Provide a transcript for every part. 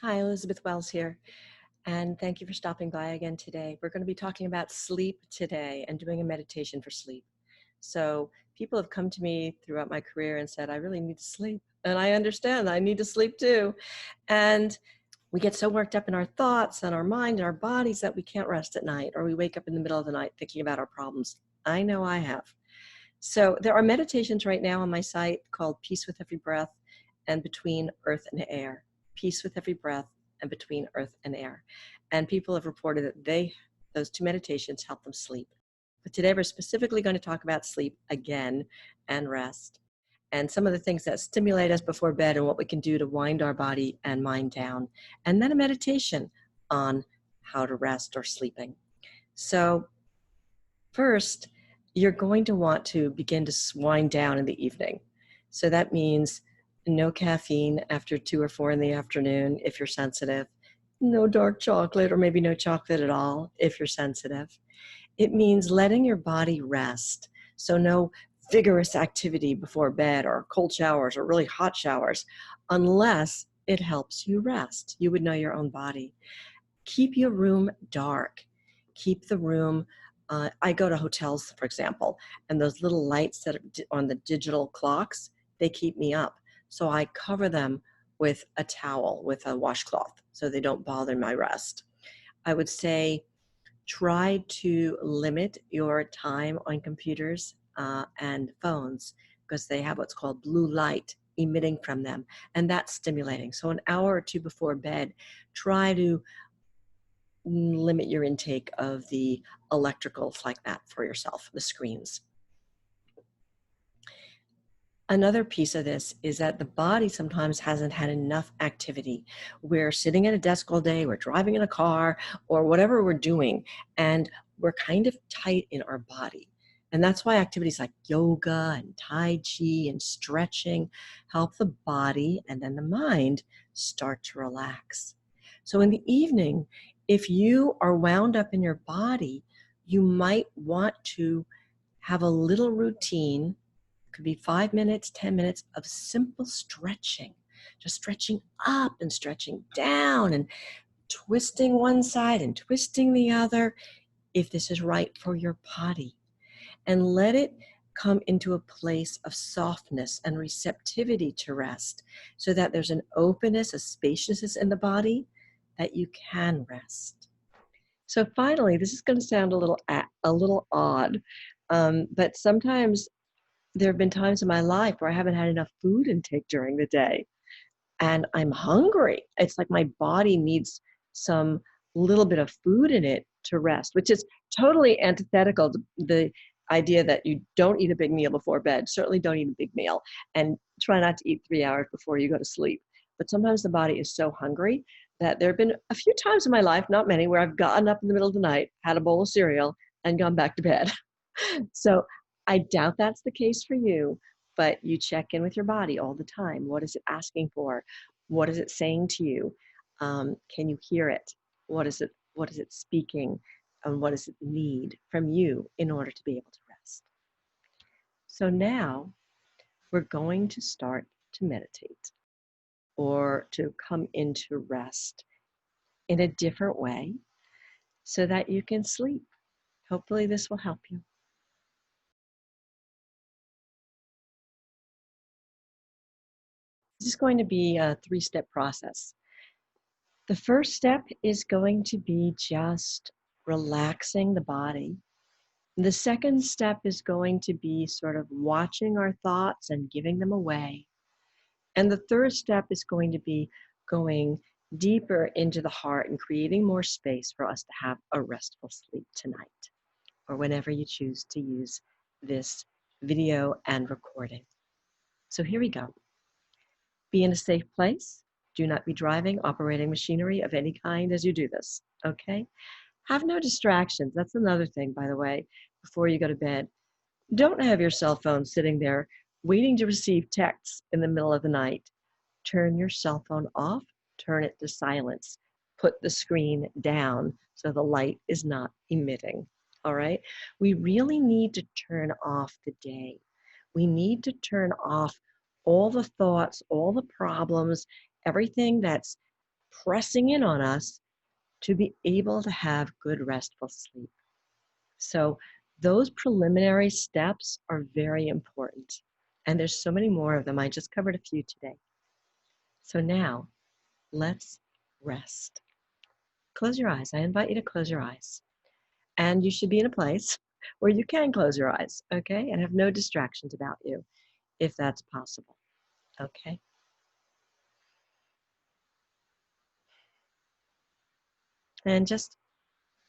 Hi, Elizabeth Wells here, and thank you for stopping by again today. We're going to be talking about sleep today and doing a meditation for sleep. So people have come to me throughout my career and said, I really need to sleep. And I understand I need to sleep too. And we get so worked up in our thoughts and our mind and our bodies that we can't rest at night, or we wake up in the middle of the night thinking about our problems. I know I have. So there are meditations right now on my site called Peace with Every Breath and Between Earth and Air. Peace with Every Breath and Between Earth and Air. And people have reported that those two meditations help them sleep. But today we're specifically going to talk about sleep again and rest and some of the things that stimulate us before bed and what we can do to wind our body and mind down. And then a meditation on how to rest or sleeping. So first, you're going to want to begin to wind down in the evening. So that means no caffeine after 2 or 4 in the afternoon if you're sensitive, no dark chocolate or maybe no chocolate at all if you're sensitive. It means letting your body rest. So no vigorous activity before bed or cold showers or really hot showers unless it helps you rest. You would know your own body. Keep your room dark. Keep the room I go to hotels, for example, and those little lights that are on the digital clocks, they keep me up. So I cover them with a towel, with a washcloth, so they don't bother my rest. I would say try to limit your time on computers and phones because they have what's called blue light emitting from them, and that's stimulating. So an hour or two before bed, try to limit your intake of the electricals like that for yourself, the screens. Another piece of this is that the body sometimes hasn't had enough activity. We're sitting at a desk all day, we're driving in a car, or whatever we're doing, and we're kind of tight in our body. And that's why activities like yoga and Tai Chi and stretching help the body and then the mind start to relax. So in the evening, if you are wound up in your body, you might want to have a little routine. It could be 5 minutes, 10 minutes of simple stretching, just stretching up and stretching down and twisting one side and twisting the other if this is right for your body. And let it come into a place of softness and receptivity to rest so that there's an openness, a spaciousness in the body that you can rest. So finally, this is going to sound a little odd, but sometimes there have been times in my life where I haven't had enough food intake during the day, and I'm hungry. It's like my body needs some little bit of food in it to rest, which is totally antithetical to the idea that you don't eat a big meal before bed. Certainly don't eat a big meal, and try not to eat 3 hours before you go to sleep. But sometimes the body is so hungry that there have been a few times in my life, not many, where I've gotten up in the middle of the night, had a bowl of cereal, and gone back to bed. So I doubt that's the case for you, but you check in with your body all the time. What is it asking for? What is it saying to you? Can you hear it? What is it speaking? And what does it need from you in order to be able to rest? So now we're going to start to meditate or to come into rest in a different way so that you can sleep. Hopefully this will help you. This is going to be a 3-step process. The first step is going to be just relaxing the body. The second step is going to be sort of watching our thoughts and giving them away. And the third step is going to be going deeper into the heart and creating more space for us to have a restful sleep tonight, or whenever you choose to use this video and recording. So here we go. Be in a safe place. Do not be driving, operating machinery of any kind as you do this, okay? Have no distractions. That's another thing, by the way, before you go to bed. Don't have your cell phone sitting there waiting to receive texts in the middle of the night. Turn your cell phone off, turn it to silence. Put the screen down so the light is not emitting, all right? We really need to turn off the day. We need to turn off all the thoughts, all the problems, everything that's pressing in on us to be able to have good, restful sleep. So those preliminary steps are very important. And there's so many more of them. I just covered a few today. So now let's rest. Close your eyes. I invite you to close your eyes. And you should be in a place where you can close your eyes, okay? And have no distractions about you, if that's possible, okay? And just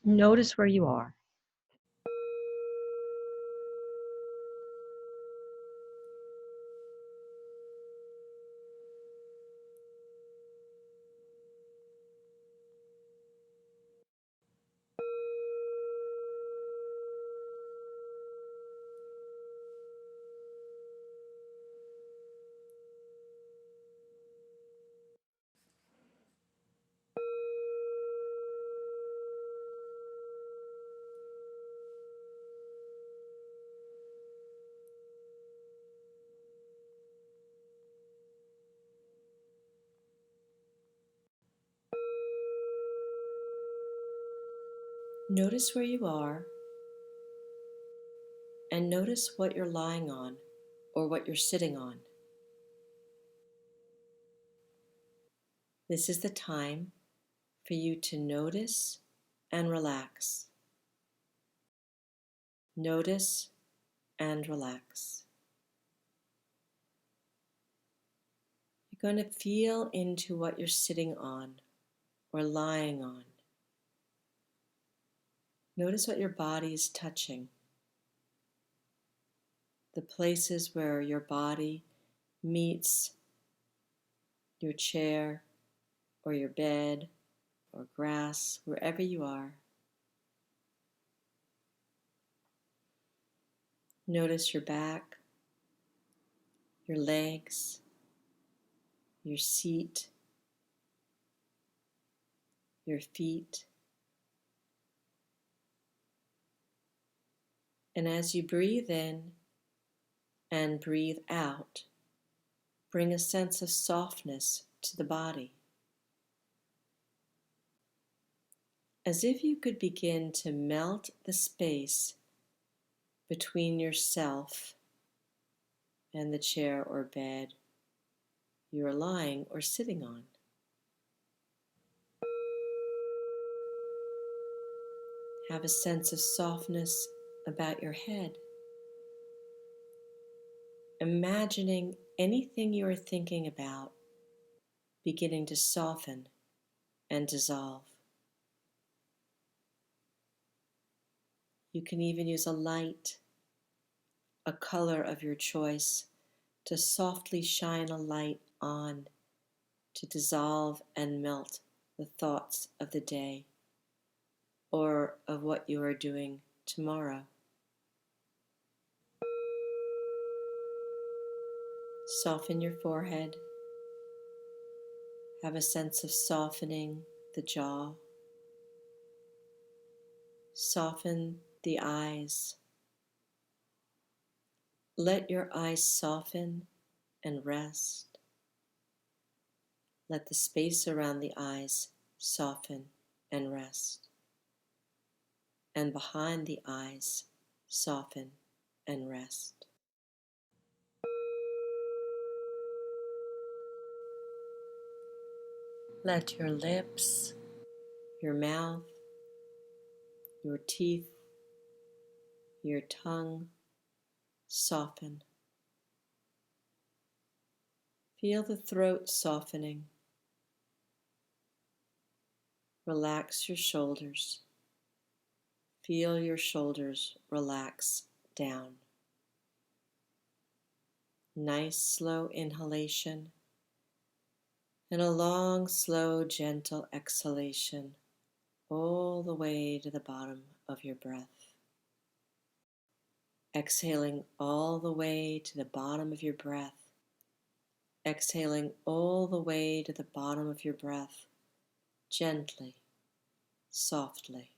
notice where you are. Notice where you are and notice what you're lying on or what you're sitting on. This is the time for you to notice and relax. Notice and relax. You're going to feel into what you're sitting on or lying on. Notice what your body is touching. The places where your body meets your chair or your bed or grass, wherever you are. Notice your back, your legs, your seat, your feet. And as you breathe in and breathe out, bring a sense of softness to the body. As if you could begin to melt the space between yourself and the chair or bed you are lying or sitting on. Have a sense of softness about your head. Imagining anything you are thinking about beginning to soften and dissolve. You can even use a light, a color of your choice, to softly shine a light on to dissolve and melt the thoughts of the day or of what you are doing tomorrow. Soften your forehead. Have a sense of softening the jaw. Soften the eyes. Let your eyes soften and rest. Let the space around the eyes soften and rest. And behind the eyes soften and rest. Let your lips, your mouth, your teeth, your tongue soften. Feel the throat softening. Relax your shoulders. Feel your shoulders relax down. Nice slow inhalation and a long, slow, gentle exhalation all the way to the bottom of your breath. Exhaling all the way to the bottom of your breath. Exhaling all the way to the bottom of your breath, gently, softly.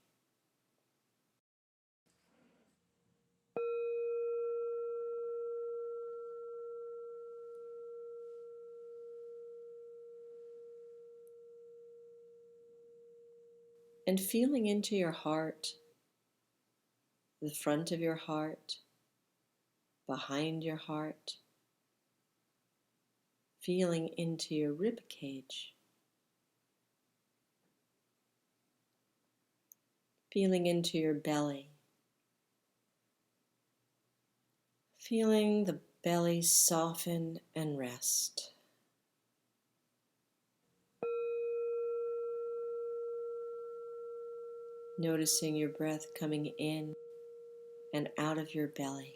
and feeling into your heart, the front of your heart, behind your heart, feeling into your rib cage, feeling into your belly, feeling the belly soften and rest. Noticing your breath coming in and out of your belly.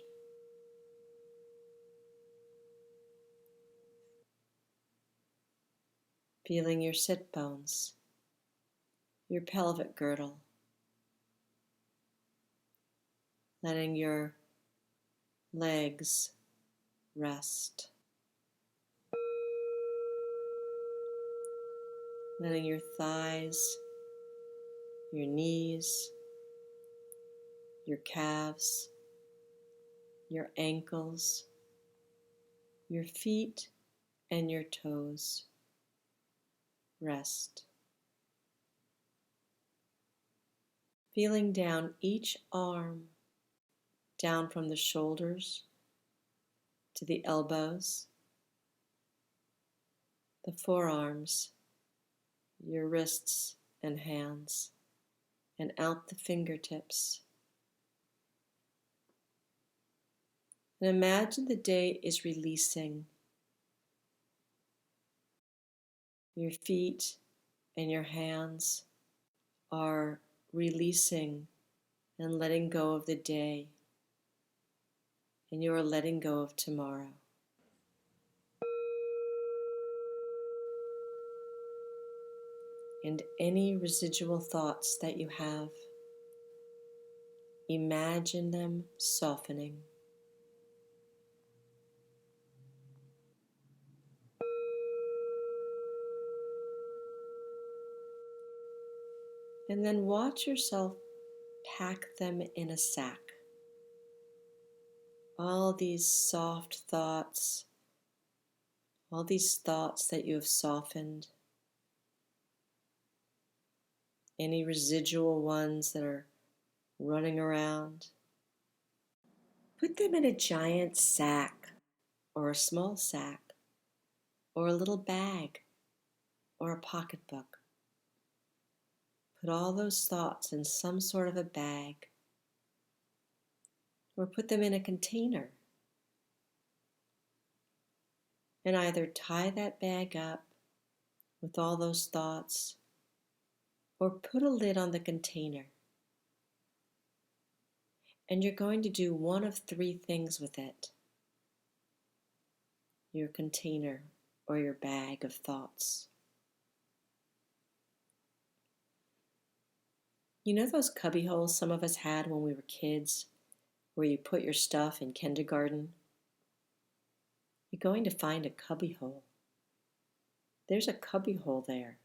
Feeling your sit bones, your pelvic girdle, letting your legs rest, letting your thighs, your knees, your calves, your ankles, your feet, and your toes rest. Feeling down each arm, down from the shoulders to the elbows, the forearms, your wrists and hands, and out the fingertips. And imagine the day is releasing. Your feet and your hands are releasing and letting go of the day, and you are letting go of tomorrow. And any residual thoughts that you have, imagine them softening. And then watch yourself pack them in a sack. All these soft thoughts, all these thoughts that you have softened, any residual ones that are running around, put them in a giant sack or a small sack or a little bag or a pocketbook. Put all those thoughts in some sort of a bag or put them in a container and either tie that bag up with all those thoughts or put a lid on the container. And you're going to do one of three things with it. Your container or your bag of thoughts. You know those cubby holes some of us had when we were kids, where you put your stuff in kindergarten? You're going to find a cubby hole. There's a cubby hole there.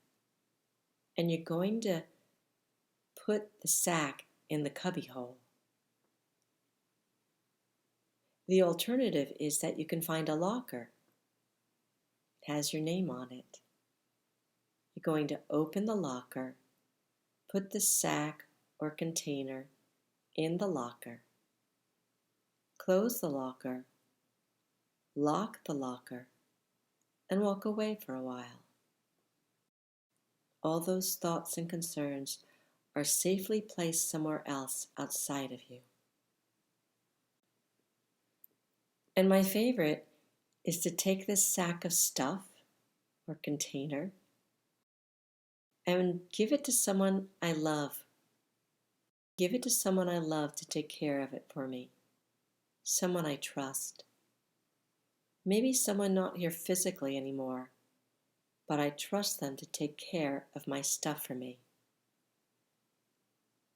And you're going to put the sack in the cubby hole. The alternative is that you can find a locker. It has your name on it. You're going to open the locker, put the sack or container in the locker, close the locker, lock the locker, and walk away for a while. All those thoughts and concerns are safely placed somewhere else outside of you. And my favorite is to take this sack of stuff or container and give it to someone I love. Give it to someone I love to take care of it for me. Someone I trust. Maybe someone not here physically anymore, but I trust them to take care of my stuff for me.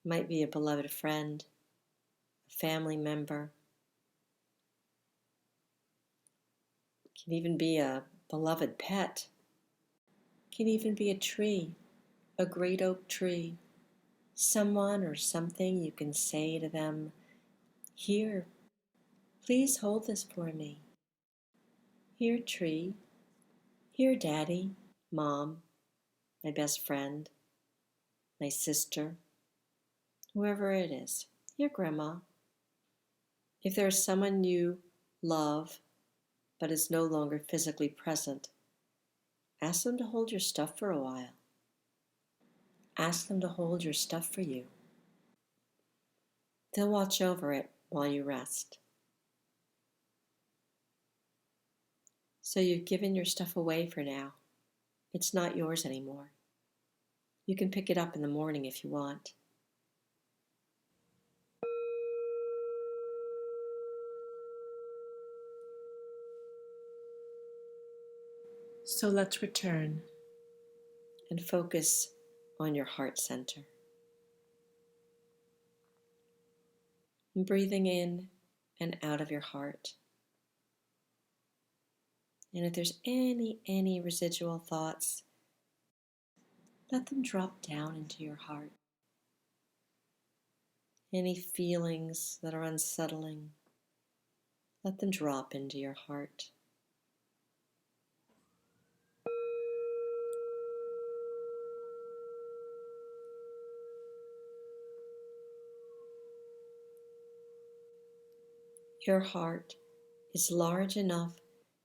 Might be a beloved friend, a family member. Can even be a beloved pet. Can even be a tree, a great oak tree. Someone or something you can say to them, "Here, please hold this for me. Here, tree. Here, Daddy, Mom, my best friend. my sister, whoever it is, your grandma. If there is someone you love but is no longer physically present, ask them to hold your stuff for a while. Ask them to hold your stuff for you. They'll watch over it while you rest. So you've given your stuff away for now. It's not yours anymore. You can pick it up in the morning if you want. So let's return and focus on your heart center. And breathing in and out of your heart. And if there's any residual thoughts, let them drop down into your heart. Any feelings that are unsettling, let them drop into your heart. Your heart is large enough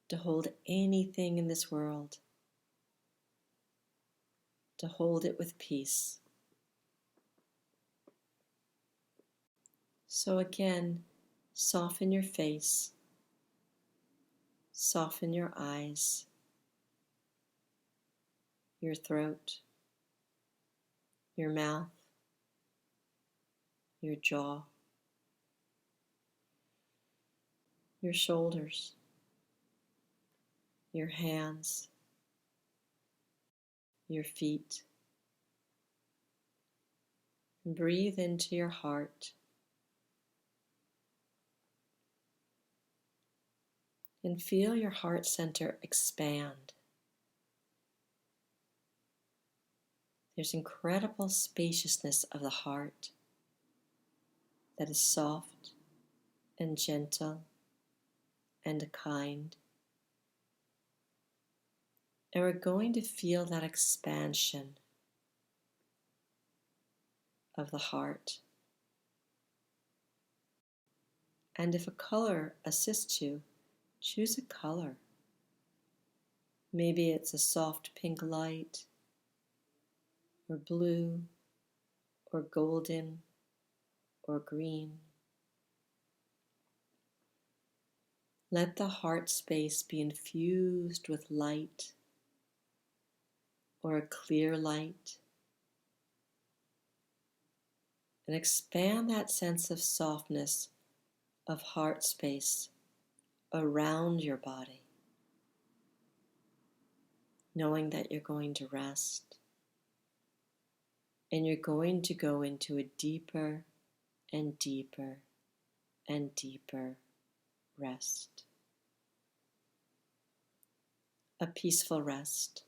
to hold anything in this world, to hold it with peace. So again, soften your face, soften your eyes, your throat, your mouth, your jaw, your shoulders, your hands, your feet. And breathe into your heart. And feel your heart center expand. There's incredible spaciousness of the heart that is soft and gentle and kind. And we're going to feel that expansion of the heart. And if a color assists you, choose a color. Maybe it's a soft pink light, or blue, or golden, or green. Let the heart space be infused with light, or a clear light, and expand that sense of softness of heart space around your body, knowing that you're going to rest and you're going to go into a deeper and deeper and deeper rest. A peaceful rest,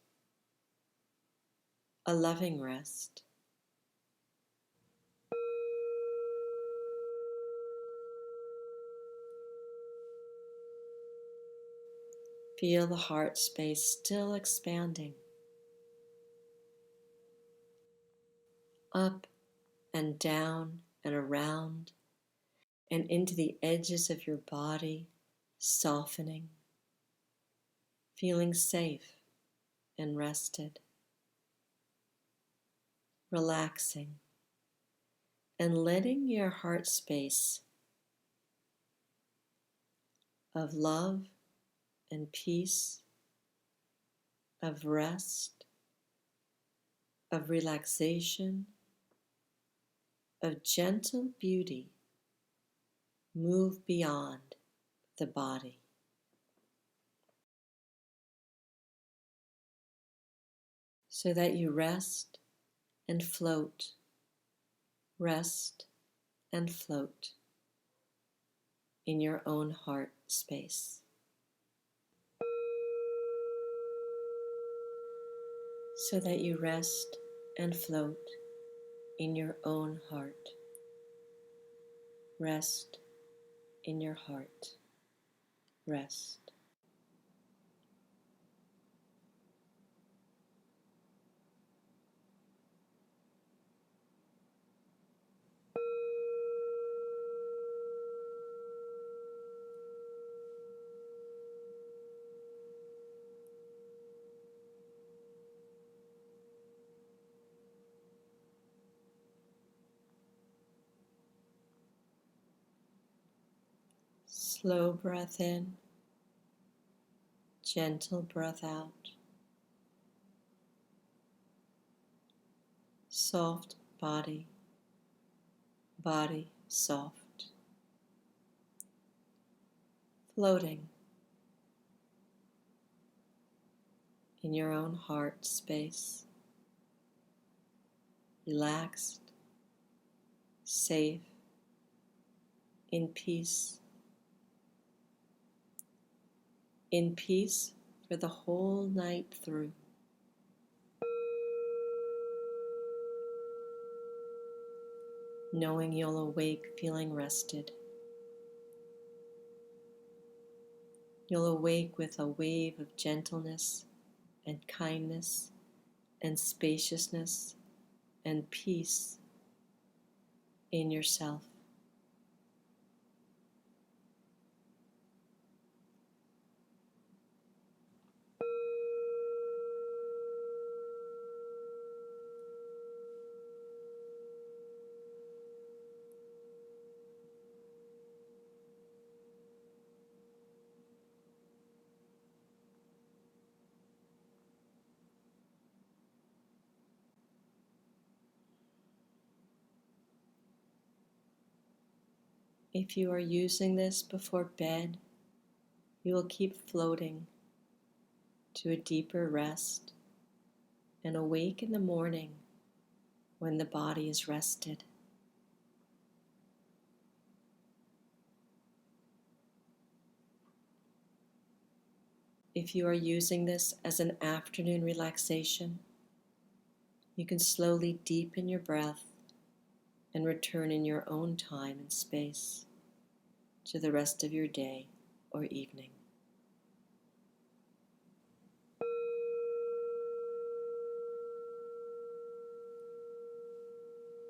a loving rest. Feel the heart space still expanding, up and down and around and into the edges of your body, softening, feeling safe and rested, relaxing, and letting your heart space of love and peace, of rest, of relaxation, of gentle beauty move beyond the body. So that you rest and float, rest and float in your own heart space. So that you rest and float in your own heart. Rest in your heart. Rest. Slow breath in, gentle breath out. Soft body, body soft. Floating in your own heart space. Relaxed, safe, in peace. In peace for the whole night through. Knowing you'll awake feeling rested. You'll awake with a wave of gentleness and kindness and spaciousness and peace in yourself. If you are using this before bed, you will keep floating to a deeper rest and awake in the morning when the body is rested. If you are using this as an afternoon relaxation, you can slowly deepen your breath and return in your own time and space to the rest of your day or evening.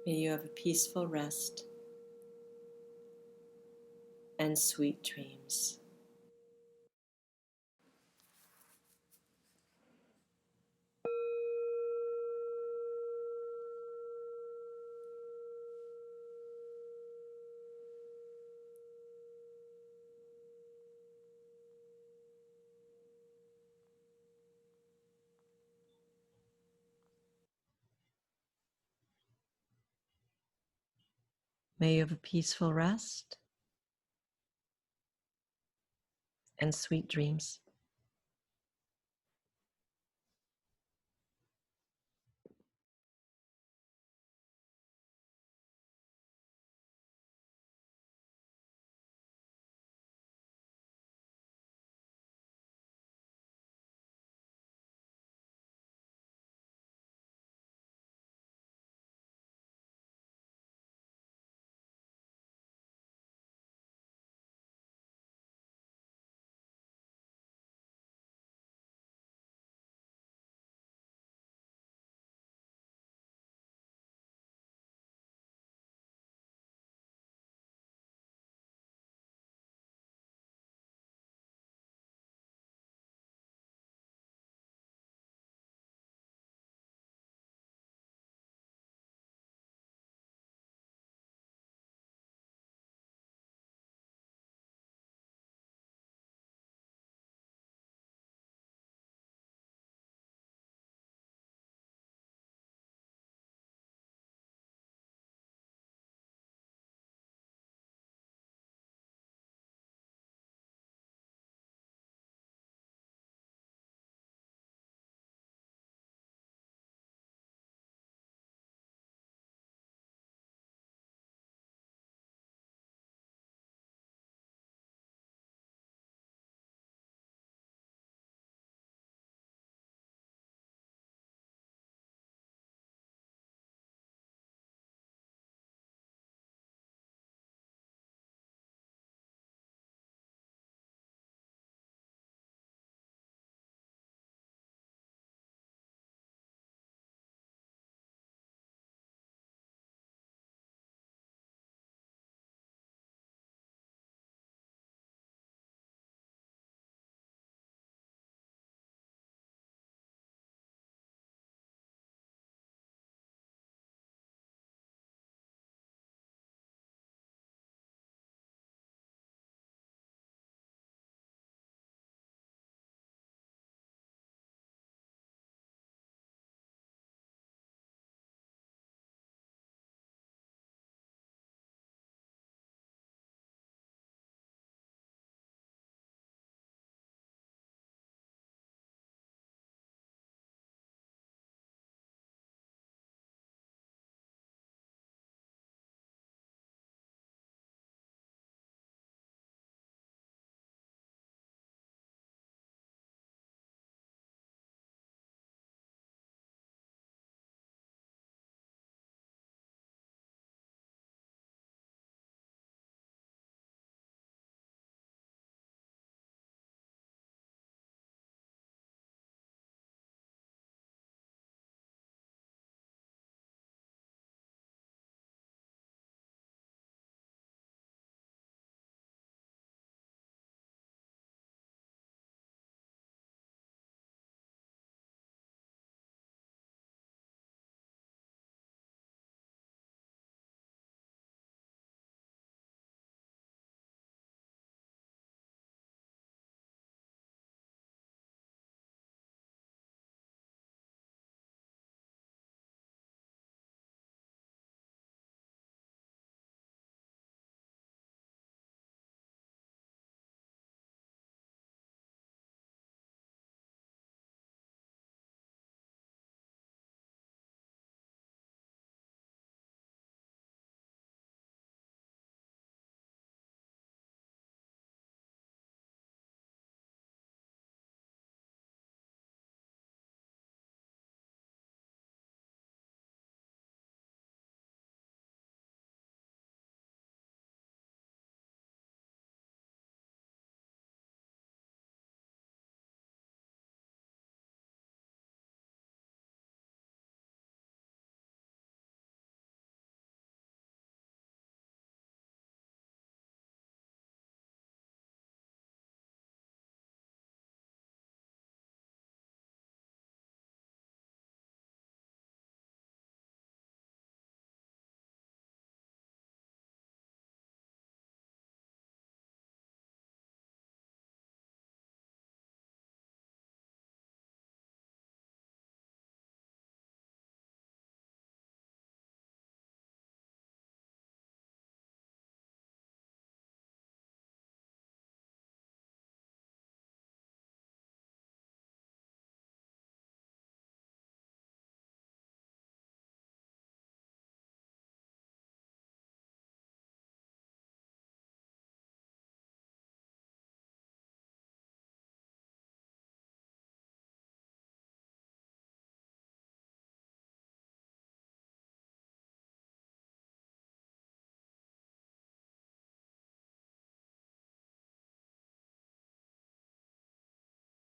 May you have a peaceful rest and sweet dreams. May you have a peaceful rest and sweet dreams.